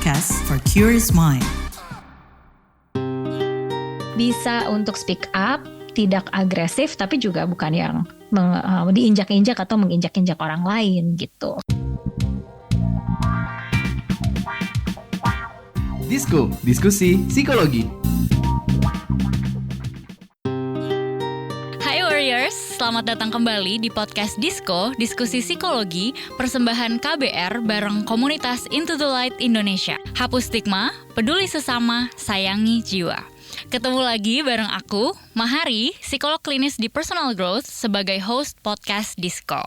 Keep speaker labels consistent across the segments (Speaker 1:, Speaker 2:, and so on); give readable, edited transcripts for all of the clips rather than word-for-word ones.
Speaker 1: podcast for curious mind.
Speaker 2: Bisa untuk speak up, tidak agresif, tapi juga bukan yang diinjak-injak atau menginjak-injak orang lain gitu.
Speaker 3: Disko, diskusi psikologi.
Speaker 4: Hai Warriors, selamat datang kembali di podcast Disko, diskusi psikologi, persembahan KBR bareng komunitas Into the Light Indonesia. Hapus stigma, peduli sesama, sayangi jiwa. Ketemu lagi bareng aku, Mahari, psikolog klinis di Personal Growth sebagai host podcast Disko.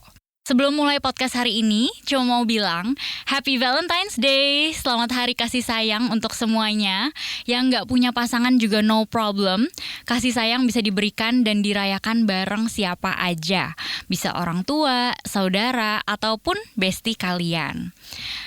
Speaker 4: Sebelum mulai podcast hari ini, cuma mau bilang Happy Valentine's Day. Selamat hari kasih sayang untuk semuanya. Yang gak punya pasangan juga no problem. Kasih sayang bisa diberikan dan dirayakan bareng siapa aja. Bisa orang tua, saudara, ataupun bestie kalian.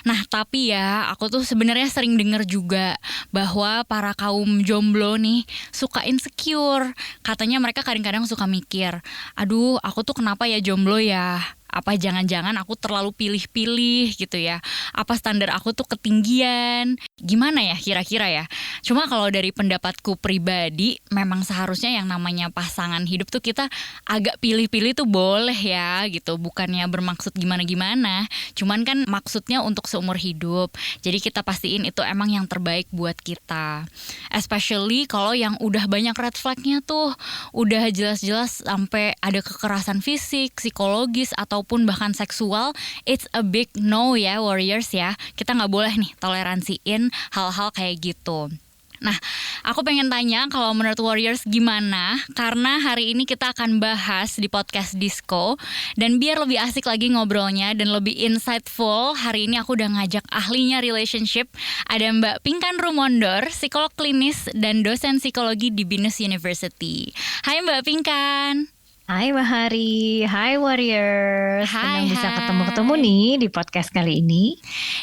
Speaker 4: Nah tapi ya, aku tuh sebenarnya sering denger juga bahwa para kaum jomblo nih suka insecure. Katanya mereka kadang-kadang suka mikir, aduh aku tuh kenapa ya jomblo ya? Apa jangan-jangan aku terlalu pilih-pilih gitu ya? Apa standar aku tuh ketinggian? Gimana ya kira-kira ya? Cuma kalau dari pendapatku pribadi, memang seharusnya yang namanya pasangan hidup tuh kita agak pilih-pilih tuh boleh ya gitu. Bukannya bermaksud gimana-gimana. Cuman kan maksudnya untuk seumur hidup. Jadi kita pastiin itu emang yang terbaik buat kita. Especially kalau yang udah banyak red flag-nya tuh. Udah jelas-jelas sampai ada kekerasan fisik, psikologis, ataupun bahkan seksual, it's a big no ya Warriors ya. Kita gak boleh nih toleransiin hal-hal kayak gitu. Nah, aku pengen tanya kalau menurut Warriors gimana? Karena hari ini kita akan bahas di podcast Disko. Dan biar lebih asik lagi ngobrolnya dan lebih insightful, hari ini aku udah ngajak ahlinya relationship. Ada Mbak Pinkan Rumondor, psikolog klinis dan dosen psikologi di Binus University. Hai Mbak Pinkan.
Speaker 2: Hai Mahari, hai Warriors.
Speaker 4: Hai,
Speaker 2: Senang bisa ketemu-ketemu nih di podcast kali ini.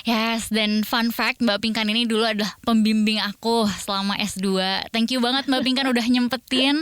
Speaker 4: Yes, dan fun fact, Mbak Pinkan ini dulu adalah pembimbing aku selama S2. Thank you banget Mbak Pinkan udah nyempetin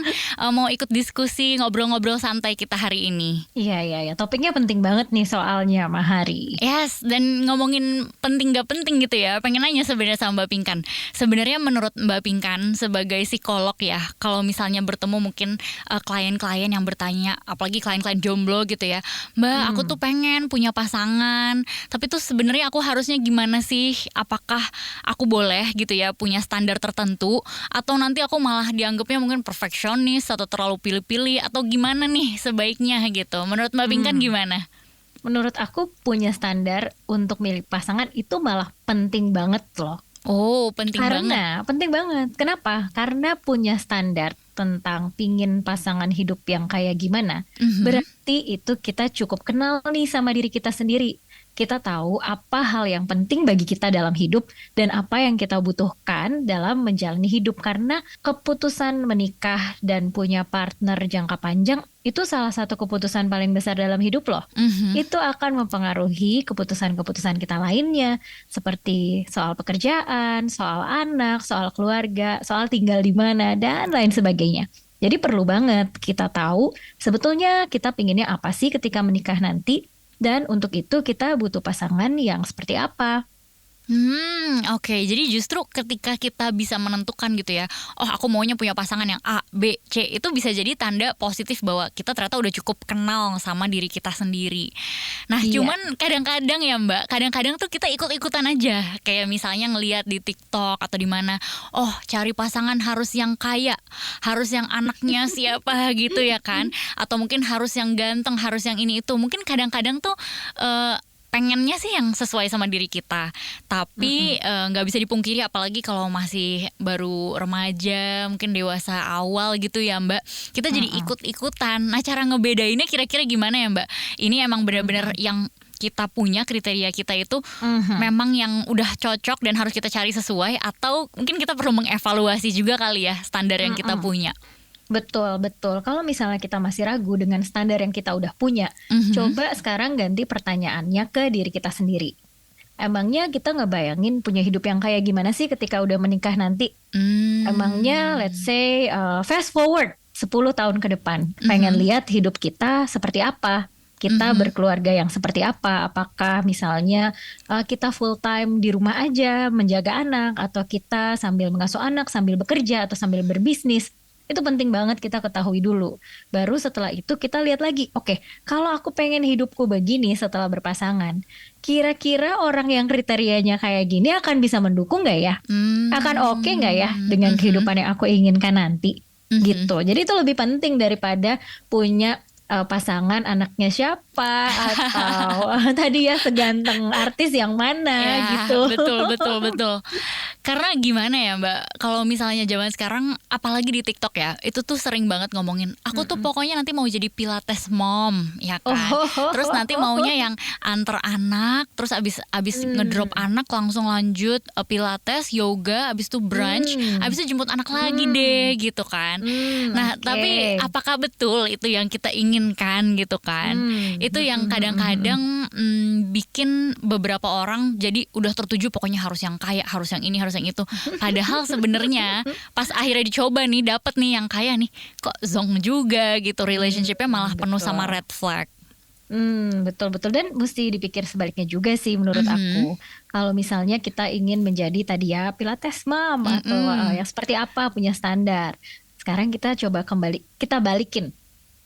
Speaker 4: mau ikut diskusi, ngobrol-ngobrol santai kita hari ini.
Speaker 2: Iya, topiknya penting banget nih soalnya Mahari.
Speaker 4: Yes, dan ngomongin penting gak penting gitu ya, pengen nanya sebenarnya sama Mbak Pinkan. Sebenarnya menurut Mbak Pinkan sebagai psikolog ya, kalau misalnya bertemu mungkin klien-klien yang bertanya, apalagi klien-klien jomblo gitu ya, Mbak aku tuh pengen punya pasangan, tapi tuh sebenarnya aku harusnya gimana sih? Apakah aku boleh gitu ya punya standar tertentu, atau nanti aku malah dianggapnya mungkin perfeksionis atau terlalu pilih-pilih, atau gimana nih sebaiknya gitu? Menurut Mbak Pinkan gimana?
Speaker 2: Menurut aku punya standar untuk milih pasangan itu malah penting banget loh.
Speaker 4: Oh, penting banget.
Speaker 2: Penting banget. Kenapa? Karena punya standar tentang pingin pasangan hidup yang kayak gimana. Berarti itu kita cukup kenal nih sama diri kita sendiri. Kita tahu apa hal yang penting bagi kita dalam hidup dan apa yang kita butuhkan dalam menjalani hidup. Karena keputusan menikah dan punya partner jangka panjang itu salah satu keputusan paling besar dalam hidup loh. Itu akan mempengaruhi keputusan-keputusan kita lainnya, seperti soal pekerjaan, soal anak, soal keluarga, soal tinggal di mana, dan lain sebagainya. Jadi perlu banget kita tahu sebetulnya kita pinginnya apa sih ketika menikah nanti. Dan untuk itu kita butuh pasangan yang seperti apa.
Speaker 4: Oke. Jadi justru ketika kita bisa menentukan gitu ya, oh aku maunya punya pasangan yang A, B, C, itu bisa jadi tanda positif bahwa kita ternyata udah cukup kenal sama diri kita sendiri. Nah cuman kadang-kadang ya Mbak, kadang-kadang tuh kita ikut-ikutan aja. Kayak misalnya ngelihat di TikTok atau di mana, oh cari pasangan harus yang kaya, harus yang anaknya siapa gitu ya kan, atau mungkin harus yang ganteng, harus yang ini itu. Mungkin kadang-kadang tuh pengennya sih yang sesuai sama diri kita, tapi nggak bisa dipungkiri apalagi kalau masih baru remaja, mungkin dewasa awal gitu ya Mbak, kita jadi ikut-ikutan. Nah cara ngebedainnya kira-kira gimana ya Mbak? Ini emang benar-benar yang kita punya kriteria kita itu memang yang udah cocok dan harus kita cari sesuai, atau mungkin kita perlu mengevaluasi juga kali ya standar yang kita punya.
Speaker 2: Betul. Kalau misalnya kita masih ragu dengan standar yang kita udah punya, coba sekarang ganti pertanyaannya ke diri kita sendiri. Emangnya kita ngebayangin punya hidup yang kayak gimana sih ketika udah menikah nanti? Emangnya let's say fast forward 10 tahun ke depan, pengen lihat hidup kita seperti apa? Kita berkeluarga yang seperti apa? Apakah misalnya kita full time di rumah aja menjaga anak, atau kita sambil mengasuh anak, sambil bekerja, atau sambil berbisnis? Itu penting banget kita ketahui dulu. Baru setelah itu kita lihat lagi, oke, kalau aku pengen hidupku begini setelah berpasangan, kira-kira orang yang kriterianya kayak gini akan bisa mendukung nggak ya? Akan oke nggak ya dengan kehidupan yang aku inginkan nanti? Gitu. Jadi itu lebih penting daripada punya pasangan anaknya siapa atau tadi ya seganteng artis yang mana gitu.
Speaker 4: Betul. Karena gimana ya Mbak, kalau misalnya zaman sekarang apalagi di TikTok ya, itu tuh sering banget ngomongin aku tuh pokoknya nanti mau jadi pilates mom, ya kan. Terus nanti maunya yang antar anak, terus abis ngedrop anak langsung lanjut pilates, yoga, abis itu brunch, abis itu jemput anak lagi deh gitu kan. Nah, tapi apakah betul itu yang kita inginkan gitu kan? Itu yang kadang-kadang bikin beberapa orang jadi udah tertuju pokoknya harus yang kaya, harus yang ini, harus yang itu. Padahal sebenarnya pas akhirnya dicoba nih, dapet nih yang kaya nih, kok zonk juga gitu, relationshipnya malah penuh sama red flag.
Speaker 2: Betul dan mesti dipikir sebaliknya juga sih menurut aku. Kalau misalnya kita ingin menjadi tadi ya pilates mom atau yang seperti apa, punya standar. Sekarang kita coba kita balikin.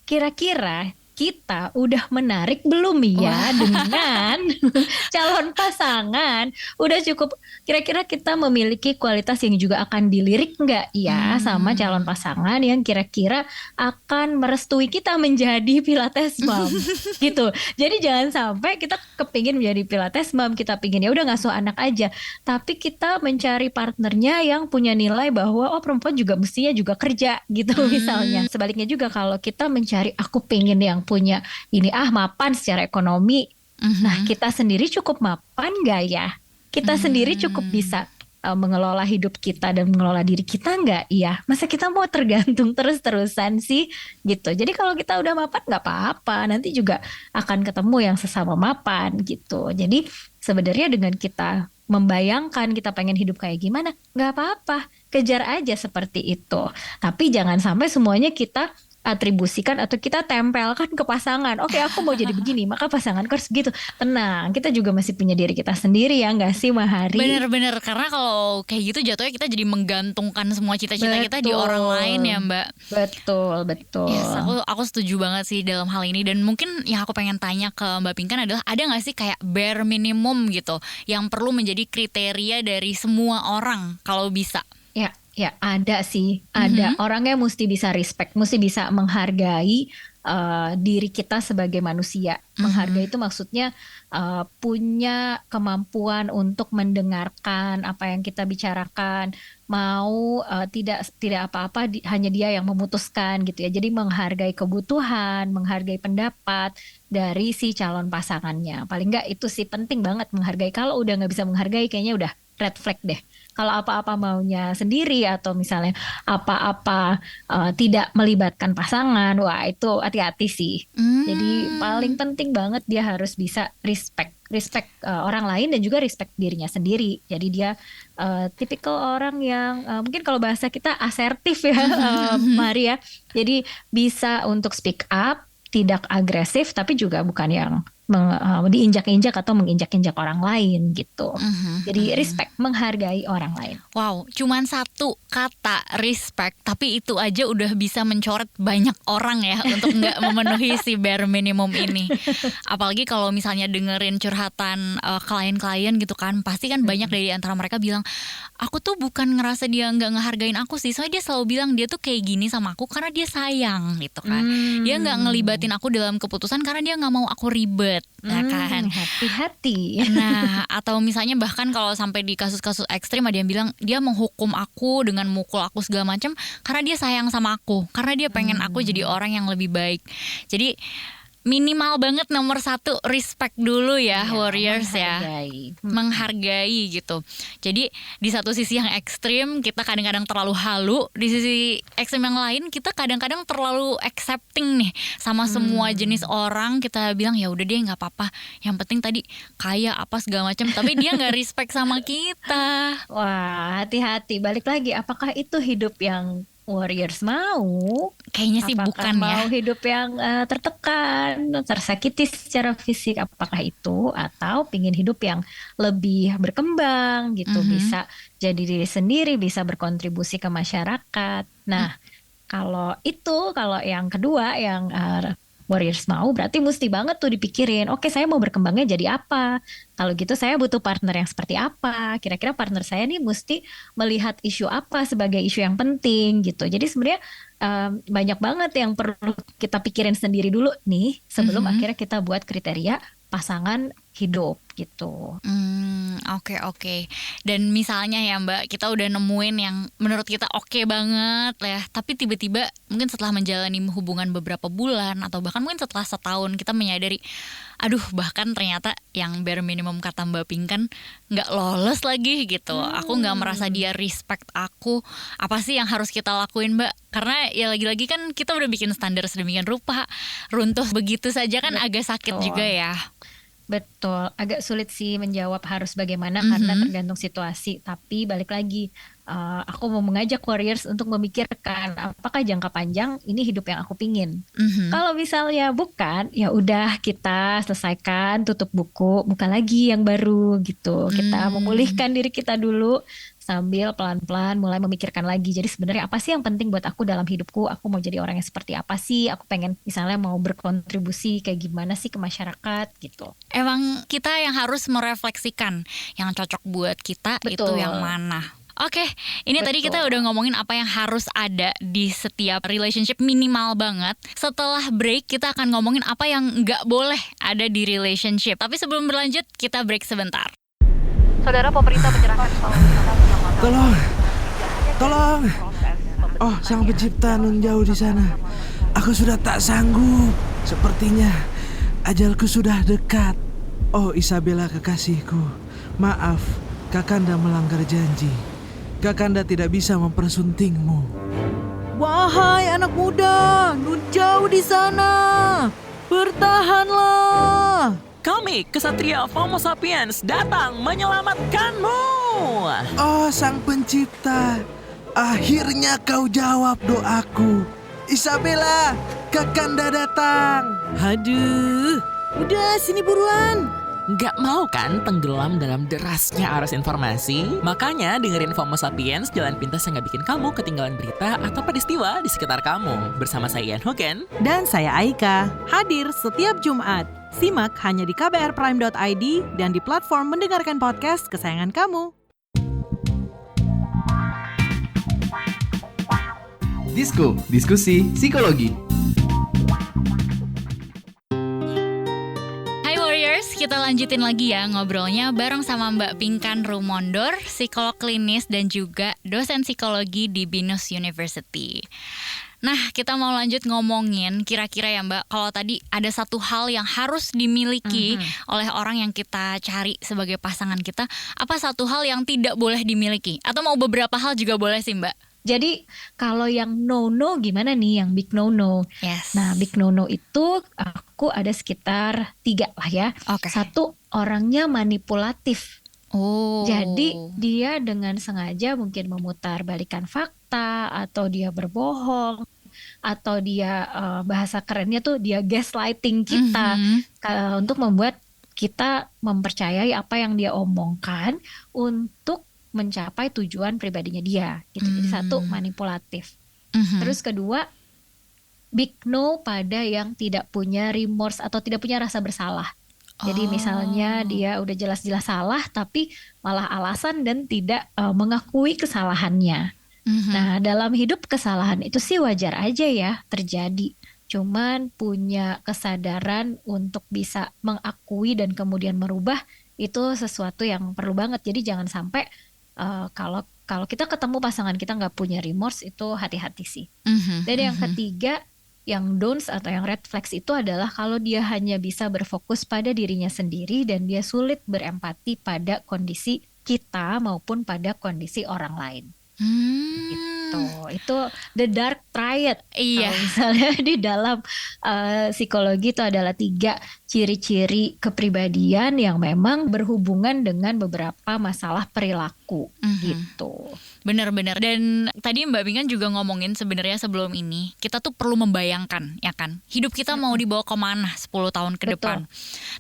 Speaker 2: Kira-kira kita udah menarik belum ya dengan calon pasangan? Udah cukup, kira-kira kita memiliki kualitas yang juga akan dilirik nggak ya sama calon pasangan yang kira-kira akan merestui kita menjadi pilates mom gitu. Jadi jangan sampai kita kepingin menjadi pilates mom, kita pingin ya udah ngasuh anak aja, tapi kita mencari partnernya yang punya nilai bahwa perempuan juga mestinya juga kerja gitu misalnya. Sebaliknya juga kalau kita mencari aku pengen yang punya ini mapan secara ekonomi. Nah, kita sendiri cukup mapan gak ya? Kita sendiri cukup bisa mengelola hidup kita dan mengelola diri kita nggak? Iya, masa kita mau tergantung terus-terusan sih gitu. Jadi kalau kita udah mapan nggak apa-apa, nanti juga akan ketemu yang sesama mapan gitu. Jadi sebenarnya dengan kita membayangkan kita pengen hidup kayak gimana, nggak apa-apa, kejar aja seperti itu. Tapi jangan sampai semuanya kita atribusikan atau kita tempelkan ke pasangan. Oke, aku mau jadi begini, maka pasanganku harus gitu. Tenang, kita juga masih punya diri kita sendiri ya, nggak sih Mahari?
Speaker 4: Bener-bener, karena kalau kayak gitu jatuhnya kita jadi menggantungkan semua cita-cita kita di orang lain ya Mbak.
Speaker 2: Betul.
Speaker 4: Yes, aku setuju banget sih dalam hal ini. Dan mungkin yang aku pengen tanya ke Mbak Pinkan adalah, ada nggak sih kayak bare minimum gitu yang perlu menjadi kriteria dari semua orang kalau bisa?
Speaker 2: Ya ada sih, ada. Orangnya mesti bisa respect, mesti bisa menghargai diri kita sebagai manusia. Menghargai itu maksudnya punya kemampuan untuk mendengarkan apa yang kita bicarakan, mau tidak apa-apa hanya dia yang memutuskan gitu ya. Jadi menghargai kebutuhan, menghargai pendapat dari si calon pasangannya. Paling nggak itu sih penting banget, menghargai. Kalau udah nggak bisa menghargai, kayaknya udah red flag deh. Kalau apa-apa maunya sendiri atau misalnya apa-apa tidak melibatkan pasangan, wah itu hati-hati sih. Jadi paling penting banget dia harus bisa respect orang lain dan juga respect dirinya sendiri. Jadi dia tipikal orang yang mungkin kalau bahasa kita asertif ya, Maria. Jadi bisa untuk speak up, tidak agresif, tapi juga bukan yang diinjak-injak atau menginjak-injak orang lain gitu. Jadi respect, menghargai orang lain.
Speaker 4: Wow, cuman satu kata respect, tapi itu aja udah bisa mencoret banyak orang ya untuk nggak memenuhi si bare minimum ini. Apalagi kalau misalnya dengerin curhatan klien-klien gitu kan, pasti kan banyak dari antara mereka bilang, aku tuh bukan ngerasa dia nggak ngehargain aku sih, soalnya dia selalu bilang dia tuh kayak gini sama aku karena dia sayang gitu kan. Dia nggak ngelibatin aku dalam keputusan karena dia nggak mau aku ribet. Ya kan,
Speaker 2: hati-hati.
Speaker 4: Nah, atau misalnya bahkan kalau sampai di kasus-kasus ekstrim ada yang bilang dia menghukum aku dengan mukul aku segala macam karena dia sayang sama aku, karena dia pengen aku jadi orang yang lebih baik. Jadi minimal banget nomor satu respect dulu ya, warriors
Speaker 2: menghargai.
Speaker 4: Menghargai gitu. Jadi di satu sisi yang ekstrim kita kadang-kadang terlalu halu, di sisi ekstrim yang lain kita kadang-kadang terlalu accepting nih sama semua jenis orang. Kita bilang ya udah deh nggak apa-apa, yang penting tadi kaya apa segala macam, tapi dia nggak respect sama kita.
Speaker 2: Wah, hati-hati. Balik lagi, apakah itu hidup yang warriors mau?
Speaker 4: Kayaknya sih
Speaker 2: Apakah
Speaker 4: bukan ya.
Speaker 2: mau hidup yang tertekan, tersakiti secara fisik, apakah itu, atau pingin hidup yang lebih berkembang gitu, bisa jadi diri sendiri, bisa berkontribusi ke masyarakat. Nah, kalau yang kedua yang Warriors mau, berarti mesti banget tuh dipikirin, oke saya mau berkembangnya jadi apa? Kalau gitu saya butuh partner yang seperti apa? Kira-kira partner saya nih mesti melihat isu apa sebagai isu yang penting gitu. Jadi sebenarnya banyak banget yang perlu kita pikirin sendiri dulu nih sebelum akhirnya kita buat kriteria pasangan hidup gitu.
Speaker 4: Oke. Dan misalnya ya Mbak, kita udah nemuin yang menurut kita oke banget ya, tapi tiba-tiba mungkin setelah menjalani hubungan beberapa bulan atau bahkan mungkin setelah setahun kita menyadari, aduh bahkan ternyata yang bare minimum kata Mbak Pink kan nggak lolos lagi gitu. Aku nggak merasa dia respect aku. Apa sih yang harus kita lakuin Mbak? Karena ya lagi-lagi kan kita udah bikin standar sedemikian rupa, runtuh begitu saja kan agak sakit juga ya.
Speaker 2: Betul, agak sulit sih menjawab harus bagaimana karena tergantung situasi. Tapi balik lagi, aku mau mengajak Warriors untuk memikirkan apakah jangka panjang ini hidup yang aku pingin. Kalau misalnya bukan, ya udah kita selesaikan, tutup buku, buka lagi yang baru gitu. Kita memulihkan diri kita dulu sambil pelan-pelan mulai memikirkan lagi. Jadi sebenarnya apa sih yang penting buat aku dalam hidupku? Aku mau jadi orang yang seperti apa sih? Aku pengen misalnya mau berkontribusi kayak gimana sih ke masyarakat gitu.
Speaker 4: Emang kita yang harus merefleksikan yang cocok buat kita. Betul. Itu yang mana. Oke, ini betul. Tadi kita udah ngomongin apa yang harus ada di setiap relationship minimal banget. Setelah break kita akan ngomongin apa yang nggak boleh ada di relationship. Tapi sebelum berlanjut kita break sebentar.
Speaker 1: Saudara, pemerintah menyerahkan
Speaker 5: Tolong. Oh, Sang Pencipta nun jauh di sana. Aku sudah tak sanggup. Sepertinya ajalku sudah dekat. Oh, Isabella kekasihku. Maaf, Kakanda melanggar janji. Kakanda tidak bisa mempersuntingmu.
Speaker 6: Wahai anak muda, nun jauh di sana. Bertahanlah.
Speaker 7: Kami, Kesatria Homo Sapiens, datang menyelamatkanmu.
Speaker 5: Oh, Sang Pencipta, akhirnya kau jawab doaku. Isabella, Kakanda datang.
Speaker 6: Aduh, udah sini buruan.
Speaker 7: Gak mau kan tenggelam dalam derasnya arus informasi? Makanya dengerin Homo Sapiens, jalan pintas yang gak bikin kamu ketinggalan berita atau peristiwa di sekitar kamu. Bersama saya Ian Hogan.
Speaker 6: Dan saya Aika, hadir setiap Jumat. Simak hanya di kbrprime.id dan di platform mendengarkan podcast kesayangan kamu.
Speaker 3: Disko, diskusi psikologi.
Speaker 4: Hai Warriors, kita lanjutin lagi ya ngobrolnya bareng sama Mbak Pinkan Rumondor, psikolog klinis dan juga dosen psikologi di Binus University. Nah, kita mau lanjut ngomongin kira-kira ya Mbak, kalau tadi ada satu hal yang harus dimiliki oleh orang yang kita cari sebagai pasangan kita, apa satu hal yang tidak boleh dimiliki? Atau mau beberapa hal juga boleh sih Mbak?
Speaker 2: Jadi kalau yang no-no gimana nih, yang big no-no?
Speaker 4: Yes.
Speaker 2: Nah, big no-no itu aku ada sekitar 3 lah ya.
Speaker 4: Okay.
Speaker 2: 1, orangnya manipulatif.
Speaker 4: Oh.
Speaker 2: Jadi dia dengan sengaja mungkin memutarbalikkan fakta, atau dia berbohong, atau dia bahasa kerennya tuh dia gaslighting kita untuk membuat kita mempercayai apa yang dia omongkan untuk mencapai tujuan pribadinya dia gitu. Jadi 1, manipulatif. Terus kedua, big no pada yang tidak punya remorse atau tidak punya rasa bersalah. Jadi misalnya dia udah jelas-jelas salah tapi malah alasan dan tidak mengakui kesalahannya. Nah, dalam hidup kesalahan itu sih wajar aja ya terjadi. Cuman punya kesadaran untuk bisa mengakui dan kemudian merubah itu sesuatu yang perlu banget. Jadi jangan sampai kalau kita ketemu pasangan kita nggak punya remorse, itu hati-hati sih. Dan yang ketiga, yang don'ts atau yang red flags itu adalah kalau dia hanya bisa berfokus pada dirinya sendiri dan dia sulit berempati pada kondisi kita maupun pada kondisi orang lain. Gitu. Itu the dark triad.
Speaker 4: Iya.
Speaker 2: Misalnya di dalam psikologi itu adalah 3. ciri-ciri kepribadian yang memang berhubungan dengan beberapa masalah perilaku gitu.
Speaker 4: Benar-benar. Dan tadi Mbak Pinkan juga ngomongin sebenarnya sebelum ini kita tuh perlu membayangkan, ya kan, hidup kita mau dibawa kemana 10 tahun ke depan.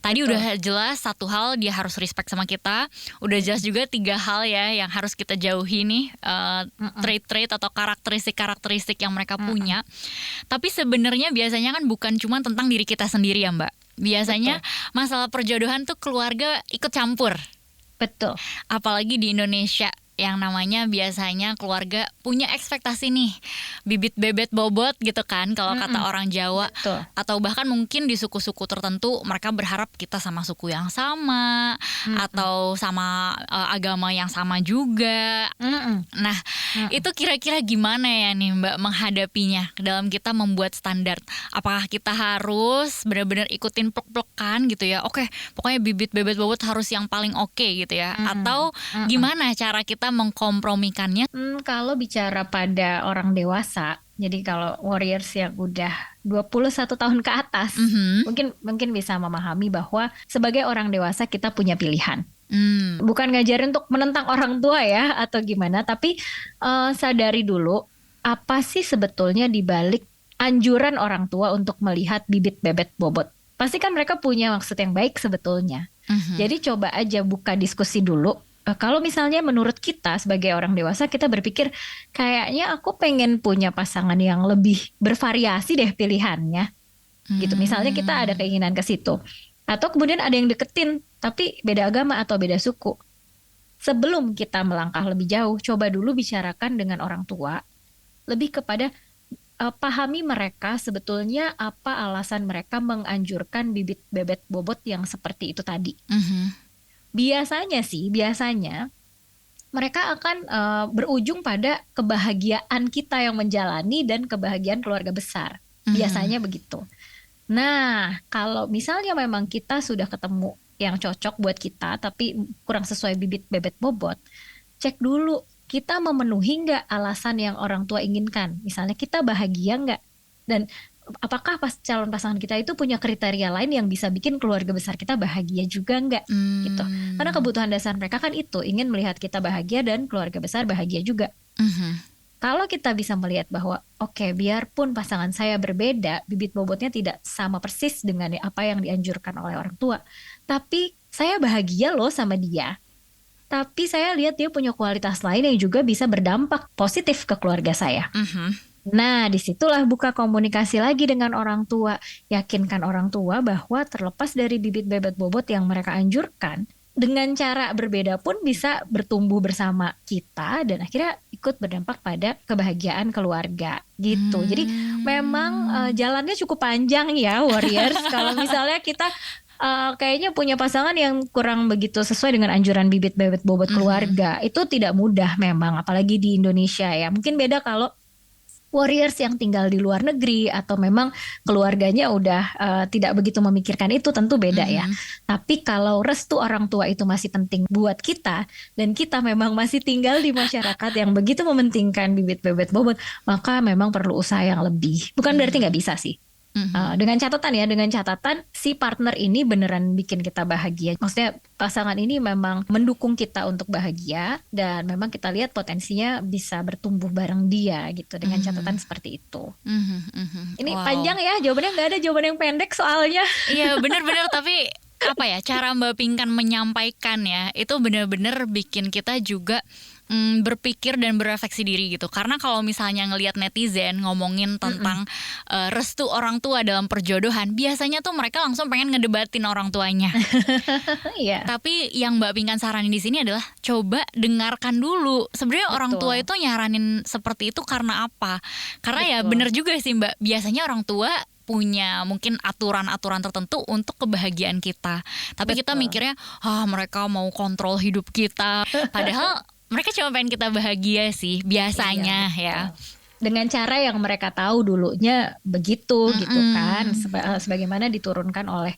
Speaker 4: Tadi udah jelas satu hal, dia harus respect sama kita. Udah jelas juga 3 hal ya yang harus kita jauhi nih, trait-trait atau karakteristik yang mereka punya. Tapi sebenarnya biasanya kan bukan cuma tentang diri kita sendiri ya Mbak. Biasanya masalah perjodohan tuh keluarga ikut campur.
Speaker 2: Betul.
Speaker 4: Apalagi di Indonesia yang namanya biasanya keluarga punya ekspektasi nih, bibit bebet bobot gitu kan kalau kata orang Jawa.
Speaker 2: Betul.
Speaker 4: Atau bahkan mungkin di suku-suku tertentu mereka berharap kita sama suku yang sama atau sama agama yang sama juga. Nah, itu kira-kira gimana ya nih Mbak menghadapinya dalam kita membuat standar? Apakah kita harus benar-benar ikutin plek-plekan gitu ya? Oke, pokoknya bibit bebet bobot harus yang paling oke gitu ya? Atau gimana cara kita mengkompromikannya?
Speaker 2: Kalau bicara pada orang dewasa, jadi kalau warriors yang udah 21 tahun ke atas, mungkin bisa memahami bahwa sebagai orang dewasa kita punya pilihan. Bukan ngajarin untuk menentang orang tua ya atau gimana, tapi sadari dulu apa sih sebetulnya dibalik anjuran orang tua untuk melihat bibit bebet bobot. Pasti kan mereka punya maksud yang baik sebetulnya. Jadi coba aja buka diskusi dulu. Kalau misalnya menurut kita sebagai orang dewasa, kita berpikir kayaknya aku pengen punya pasangan yang lebih bervariasi deh pilihannya, gitu. Misalnya kita ada keinginan ke situ, atau kemudian ada yang deketin tapi beda agama atau beda suku. Sebelum kita melangkah lebih jauh, coba dulu bicarakan dengan orang tua, lebih kepada pahami mereka sebetulnya apa alasan mereka menganjurkan bibit bebet bobot yang seperti itu tadi. Biasanya mereka akan berujung pada kebahagiaan kita yang menjalani dan kebahagiaan keluarga besar. Biasanya begitu. Nah, kalau misalnya memang kita sudah ketemu yang cocok buat kita tapi kurang sesuai bibit bebet bobot, cek dulu kita memenuhi nggak alasan yang orang tua inginkan. Misalnya kita bahagia nggak, dan apakah calon pasangan kita itu punya kriteria lain yang bisa bikin keluarga besar kita bahagia juga nggak, gitu. Karena kebutuhan dasar mereka kan itu, ingin melihat kita bahagia dan keluarga besar bahagia juga. Kalau kita bisa melihat bahwa oke, biarpun pasangan saya berbeda, bibit bobotnya tidak sama persis dengan apa yang dianjurkan oleh orang tua, tapi saya bahagia loh sama dia. Tapi saya lihat dia punya kualitas lain yang juga bisa berdampak positif ke keluarga saya. Nah, disitulah buka komunikasi lagi dengan orang tua. Yakinkan orang tua bahwa terlepas dari bibit bebet bobot yang mereka anjurkan, dengan cara berbeda pun bisa bertumbuh bersama kita dan akhirnya ikut berdampak pada kebahagiaan keluarga gitu. Jadi memang jalannya cukup panjang ya warriors. Kalau misalnya kita kayaknya punya pasangan yang kurang begitu sesuai dengan anjuran bibit bebet bobot keluarga, itu tidak mudah memang, apalagi di Indonesia ya. Mungkin beda kalau warriors yang tinggal di luar negeri atau memang keluarganya udah tidak begitu memikirkan itu, tentu beda ya. Tapi kalau restu orang tua itu masih penting buat kita dan kita memang masih tinggal di masyarakat yang begitu mementingkan bibit bebet bobot, maka memang perlu usaha yang lebih. Bukan berarti nggak bisa sih. Dengan catatan si partner ini beneran bikin kita bahagia. Maksudnya pasangan ini memang mendukung kita untuk bahagia dan memang kita lihat potensinya bisa bertumbuh bareng dia gitu, dengan catatan seperti itu. Ini panjang ya jawabannya, nggak ada jawaban yang pendek soalnya.
Speaker 4: Iya benar-benar, tapi apa ya, cara Mbak Pinkan menyampaikan ya itu benar-benar bikin kita juga berpikir dan berefleksi diri gitu. Karena kalau misalnya ngelihat netizen ngomongin tentang restu orang tua dalam perjodohan, biasanya tuh mereka langsung pengen ngedebatin orang tuanya. Tapi yang Mbak Pinkan saranin di sini adalah coba dengarkan dulu. Sebenarnya orang tua itu nyaranin seperti itu karena apa? Karena ya benar juga sih Mbak, biasanya orang tua punya mungkin aturan-aturan tertentu untuk kebahagiaan kita. Tapi kita mikirnya, mereka mau kontrol hidup kita. Padahal mereka cuma pengen kita bahagia sih biasanya ya. Dengan cara yang mereka tahu dulunya begitu gitu kan. Sebagaimana diturunkan oleh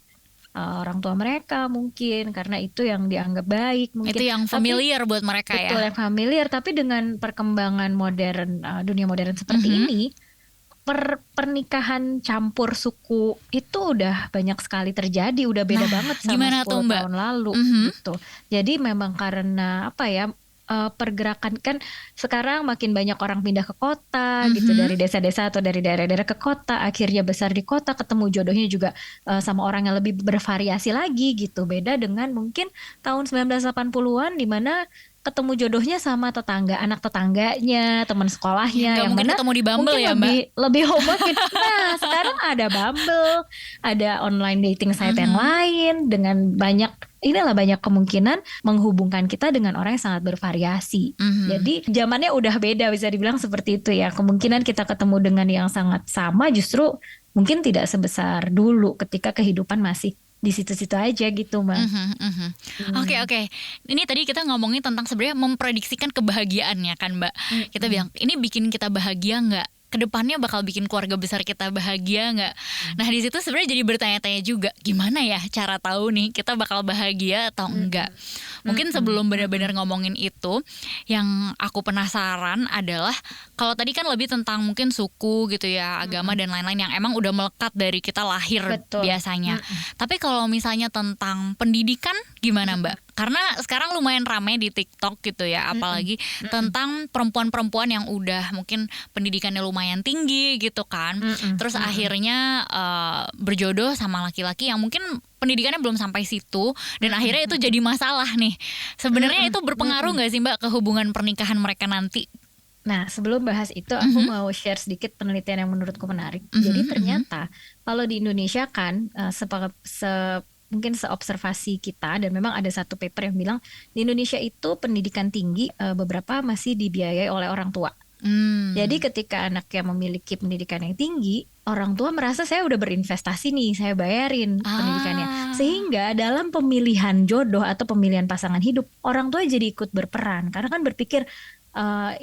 Speaker 4: orang tua mereka mungkin, karena itu yang dianggap baik mungkin. Itu yang familiar buat mereka ya. Betul, yang familiar. Tapi dengan perkembangan modern, dunia modern seperti ini,
Speaker 2: pernikahan campur suku itu udah banyak sekali terjadi, udah beda banget sama
Speaker 4: gimana
Speaker 2: 10
Speaker 4: tuh, Mbak?
Speaker 2: tahun lalu gitu. Jadi memang karena apa ya, pergerakan kan sekarang makin banyak orang pindah ke kota gitu, dari desa-desa atau dari daerah-daerah ke kota, akhirnya besar di kota, ketemu jodohnya juga sama orang yang lebih bervariasi lagi gitu. Beda dengan mungkin tahun 1980-an di mana ketemu jodohnya sama anak tetangganya, teman sekolahnya,
Speaker 4: Nggak
Speaker 2: yang
Speaker 4: mungkin
Speaker 2: mana
Speaker 4: ketemu di Bumble
Speaker 2: mungkin
Speaker 4: ya, Mbak?
Speaker 2: lebih homogen. Nah, sekarang ada Bumble, ada online dating site yang lain dengan banyak kemungkinan menghubungkan kita dengan orang yang sangat bervariasi. Jadi zamannya udah beda, bisa dibilang seperti itu ya. Kemungkinan kita ketemu dengan yang sangat sama justru mungkin tidak sebesar dulu ketika kehidupan masih di situ-situ aja gitu, Mbak.
Speaker 4: Oke. Ini tadi kita ngomongin tentang sebenarnya memprediksikan kebahagiaannya kan, Mbak. Kita bilang ini bikin kita bahagia nggak? Kedepannya bakal bikin keluarga besar kita bahagia nggak? Nah di situ sebenarnya jadi bertanya-tanya juga, gimana ya cara tahu nih kita bakal bahagia atau enggak? Mungkin sebelum benar-benar ngomongin itu, yang aku penasaran adalah kalau tadi kan lebih tentang mungkin suku gitu ya, agama dan lain-lain yang emang udah melekat dari kita lahir.
Speaker 2: Betul.
Speaker 4: Biasanya. Tapi kalau misalnya tentang pendidikan gimana, Mbak? Karena sekarang lumayan rame di TikTok gitu ya, apalagi tentang perempuan-perempuan yang udah mungkin pendidikannya lumayan tinggi gitu kan. Terus akhirnya berjodoh sama laki-laki yang mungkin pendidikannya belum sampai situ dan akhirnya itu jadi masalah nih. Sebenarnya itu berpengaruh nggak sih, Mbak, ke hubungan pernikahan mereka nanti?
Speaker 2: Nah, sebelum bahas itu aku mau share sedikit penelitian yang menurutku menarik. Jadi ternyata kalau di Indonesia kan mungkin seobservasi kita, dan memang ada satu paper yang bilang di Indonesia itu pendidikan tinggi beberapa masih dibiayai oleh orang tua. Jadi ketika anaknya memiliki pendidikan yang tinggi, orang tua merasa saya udah berinvestasi nih, saya bayarin pendidikannya. Sehingga dalam pemilihan jodoh atau pemilihan pasangan hidup, orang tua jadi ikut berperan. Karena kan berpikir,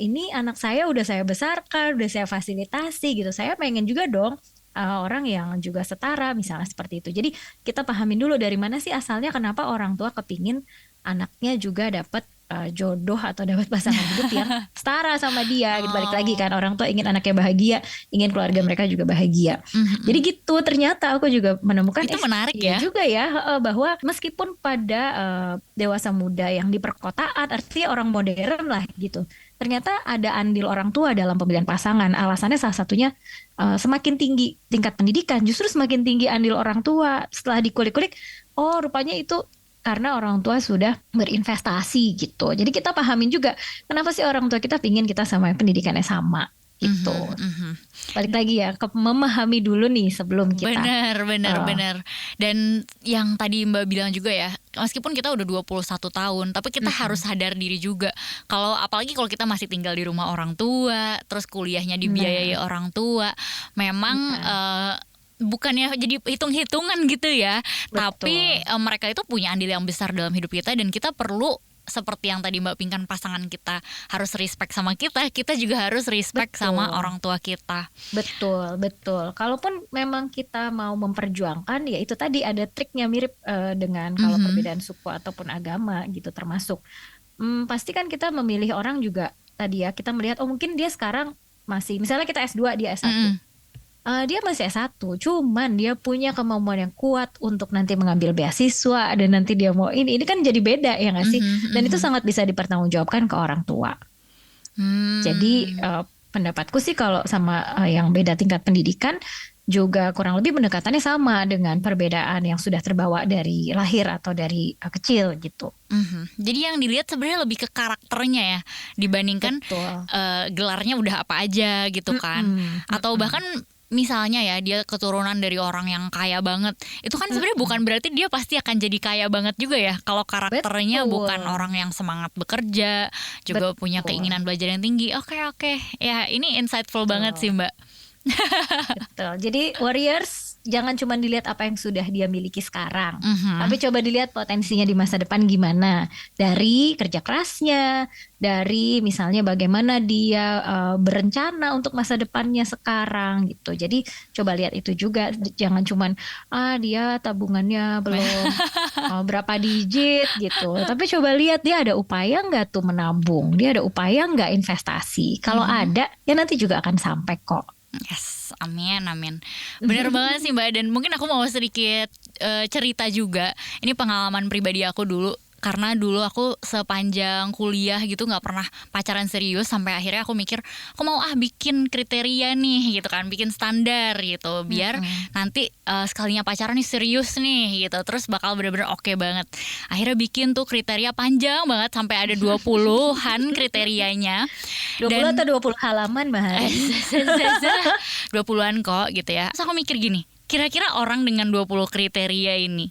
Speaker 2: ini anak saya udah saya besarkan, udah saya fasilitasi gitu. Saya pengen juga dong orang yang juga setara, misalnya seperti itu. Jadi kita pahamin dulu dari mana sih asalnya, kenapa orang tua kepingin anaknya juga dapat jodoh atau dapat pasangan hidup yang setara sama dia gitu. Balik lagi kan, orang tua ingin anaknya bahagia, ingin keluarga mereka juga bahagia. Jadi gitu, ternyata aku juga menemukan
Speaker 4: itu menarik ya
Speaker 2: juga ya, bahwa meskipun pada dewasa muda yang di perkotaan, artinya orang modern lah gitu, ternyata ada andil orang tua dalam pemilihan pasangan. Alasannya salah satunya semakin tinggi tingkat pendidikan, justru semakin tinggi andil orang tua. Setelah dikulik-kulik, oh rupanya itu karena orang tua sudah berinvestasi gitu. Jadi kita pahamin juga kenapa sih orang tua kita pingin kita sama pendidikannya sama gitu. Balik lagi ya, memahami dulu nih sebelum kita.
Speaker 4: Benar. Dan yang tadi Mbak bilang juga ya, meskipun kita udah 21 tahun, tapi kita harus sadar diri juga. Apalagi kalau kita masih tinggal di rumah orang tua, terus kuliahnya dibiayai orang tua, memang bukannya jadi hitung-hitungan gitu ya.
Speaker 2: Betul.
Speaker 4: Tapi mereka itu punya andil yang besar dalam hidup kita, dan kita perlu seperti yang tadi Mbak Pinkan, pasangan kita harus respect sama kita juga harus respect sama orang tua kita. Betul. Kalaupun memang kita mau memperjuangkan, ya itu tadi ada triknya mirip dengan kalau perbedaan suku ataupun agama gitu termasuk. Pasti kan kita memilih orang juga tadi ya, kita melihat mungkin dia sekarang masih, misalnya kita S2, dia S1. Dia masih S1, cuman dia punya kemampuan yang kuat untuk nanti mengambil beasiswa, dan nanti dia mau ini kan jadi beda ya nggak sih? Dan itu sangat bisa dipertanggungjawabkan ke orang tua. Jadi pendapatku sih kalau sama yang beda tingkat pendidikan juga kurang lebih pendekatannya sama dengan perbedaan yang sudah terbawa dari lahir atau dari kecil gitu. Jadi yang dilihat sebenarnya lebih ke karakternya ya, dibandingkan gelarnya udah apa aja gitu kan. Atau bahkan misalnya ya dia keturunan dari orang yang kaya banget, itu kan sebenarnya bukan berarti dia pasti akan jadi kaya banget juga ya. Kalau karakternya bukan orang yang semangat bekerja, juga punya keinginan belajar yang tinggi. Oke. Ya ini insightful banget sih, Mbak.
Speaker 2: Betul. Jadi warriors, jangan cuma dilihat apa yang sudah dia miliki sekarang, tapi coba dilihat potensinya di masa depan gimana. Dari kerja kerasnya, dari misalnya bagaimana dia berencana untuk masa depannya sekarang gitu. Jadi coba lihat itu juga. Jangan cuma dia tabungannya belum berapa digit gitu, tapi coba lihat dia ada upaya nggak tuh menabung, dia ada upaya nggak investasi. Kalau ada, ya nanti juga akan sampai kok.
Speaker 4: Yes, amin. Bener banget sih Mbak. Dan mungkin aku mau sedikit cerita juga. Ini pengalaman pribadi aku dulu. Karena dulu aku sepanjang kuliah gitu gak pernah pacaran serius. Sampai akhirnya aku mikir, aku mau bikin kriteria nih gitu kan, bikin standar gitu, biar nanti sekalinya pacaran nih serius nih gitu, terus bakal bener-bener oke banget. Akhirnya bikin tuh kriteria panjang banget, sampai ada 20-an kriterianya.
Speaker 2: 20 atau 20 halaman Mbak?
Speaker 4: 20-an kok gitu ya. Terus aku mikir gini, kira-kira orang dengan 20 kriteria ini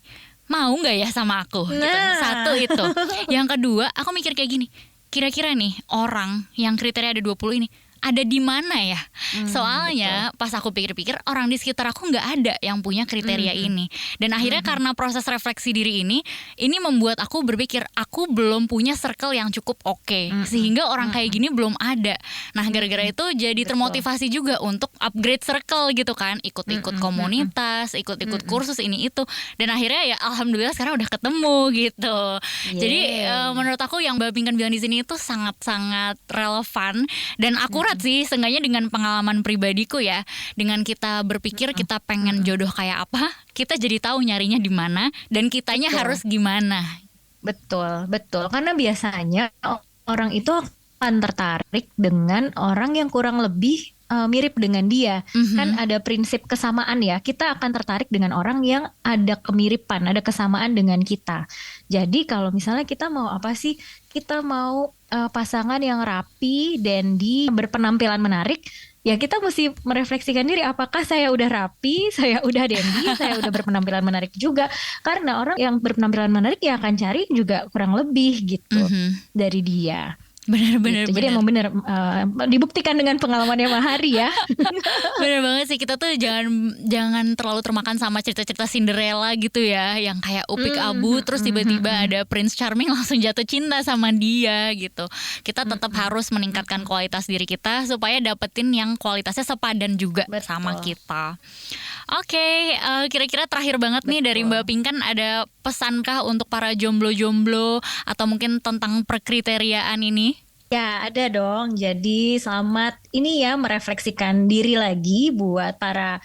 Speaker 4: mau gak ya sama aku gitu. Satu itu. Yang kedua, aku mikir kayak gini, kira-kira nih orang yang kriteria ada 20 ini ada di mana ya? Soalnya pas aku pikir-pikir, orang di sekitar aku nggak ada yang punya kriteria ini. Dan akhirnya karena proses refleksi diri ini membuat aku berpikir aku belum punya circle yang cukup oke, sehingga orang kayak gini belum ada. Nah gara-gara itu jadi termotivasi juga untuk upgrade circle gitu kan, ikut-ikut komunitas, ikut-ikut kursus ini itu. Dan akhirnya ya alhamdulillah sekarang udah ketemu gitu. Jadi menurut aku yang Mbak Pinkan bilang di sini itu sangat-sangat relevan dan akurat sih, seenggaknya dengan pengalaman pribadiku ya. Dengan kita berpikir kita pengen jodoh kayak apa, kita jadi tahu nyarinya di mana dan kitanya harus gimana.
Speaker 2: Betul. Karena biasanya orang itu akan tertarik dengan orang yang kurang lebih mirip dengan dia. Kan ada prinsip kesamaan ya. Kita akan tertarik dengan orang yang ada kemiripan, ada kesamaan dengan kita. Jadi kalau misalnya kita mau apa sih? Kita mau pasangan yang rapi, dandy, berpenampilan menarik. Ya kita mesti merefleksikan diri, apakah saya udah rapi, saya udah dandy, saya udah berpenampilan menarik juga. Karena orang yang berpenampilan menarik ya akan cari juga kurang lebih gitu dari dia.
Speaker 4: Benar-benar
Speaker 2: gitu. Jadi emang benar dibuktikan dengan pengalamannya Mahari ya.
Speaker 4: Bener banget sih, kita tuh jangan terlalu termakan sama cerita-cerita Cinderella gitu ya, yang kayak upik abu terus tiba-tiba ada Prince Charming langsung jatuh cinta sama dia gitu. Kita tetap harus meningkatkan kualitas diri kita supaya dapetin yang kualitasnya sepadan juga sama kita. Oke, kira-kira terakhir banget nih dari Mbak Pinkan, ada pesankah untuk para jomblo-jomblo atau mungkin tentang perkriteriaan ini?
Speaker 2: Ya ada dong, jadi selamat ini ya merefleksikan diri lagi buat para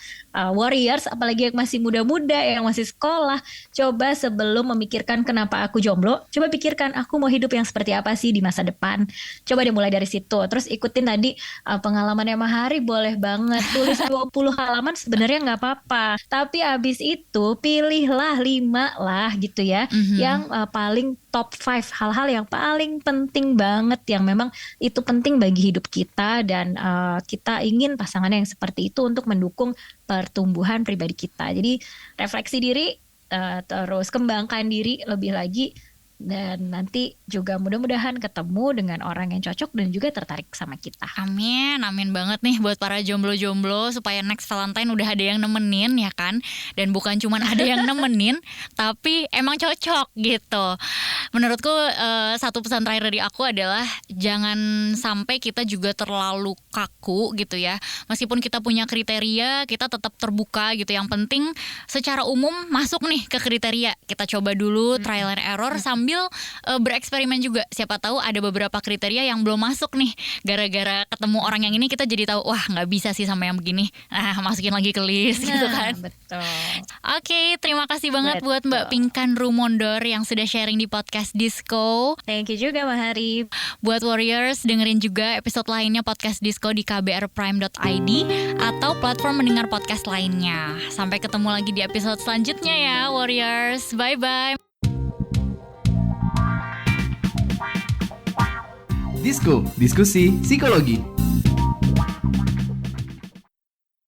Speaker 2: warriors, apalagi yang masih muda-muda, yang masih sekolah. Coba sebelum memikirkan kenapa aku jomblo, coba pikirkan aku mau hidup yang seperti apa sih di masa depan. Coba deh mulai dari situ, terus ikutin tadi pengalamannya Mahari, boleh banget tulis 20 halaman sebenarnya nggak apa-apa. Tapi abis itu pilihlah 5 lah gitu ya, yang paling top 5 hal-hal yang paling penting banget, yang memang itu penting bagi hidup kita dan kita ingin pasangan yang seperti itu untuk mendukung pertumbuhan pribadi kita. Jadi refleksi diri, terus kembangkan diri lebih lagi, dan nanti juga mudah-mudahan ketemu dengan orang yang cocok dan juga tertarik sama kita.
Speaker 4: Amin banget nih buat para jomblo-jomblo, supaya next Valentine udah ada yang nemenin ya kan. Dan bukan cuma ada yang nemenin tapi emang cocok gitu. Menurutku satu pesan terakhir dari aku adalah jangan sampai kita juga terlalu kaku gitu ya. Meskipun kita punya kriteria, kita tetap terbuka gitu. Yang penting secara umum masuk nih ke kriteria. Kita coba dulu trial and error sambil bereksperimen juga. Siapa tahu ada beberapa kriteria yang belum masuk nih. Gara-gara ketemu orang yang ini kita jadi tahu, wah nggak bisa sih sama yang begini. Nah masukin lagi ke list gitu kan.
Speaker 2: Betul.
Speaker 4: Oke, terima kasih banget buat Mbak Pinkan Rumondor yang sudah sharing di podcast Disco.
Speaker 2: Thank you juga Mahari.
Speaker 4: Buat Warriors, dengerin juga episode lainnya podcast Disco di kbrprime.id atau platform mendengar podcast lainnya. Sampai ketemu lagi di episode selanjutnya ya Warriors. Bye-bye.
Speaker 3: Disko, diskusi psikologi.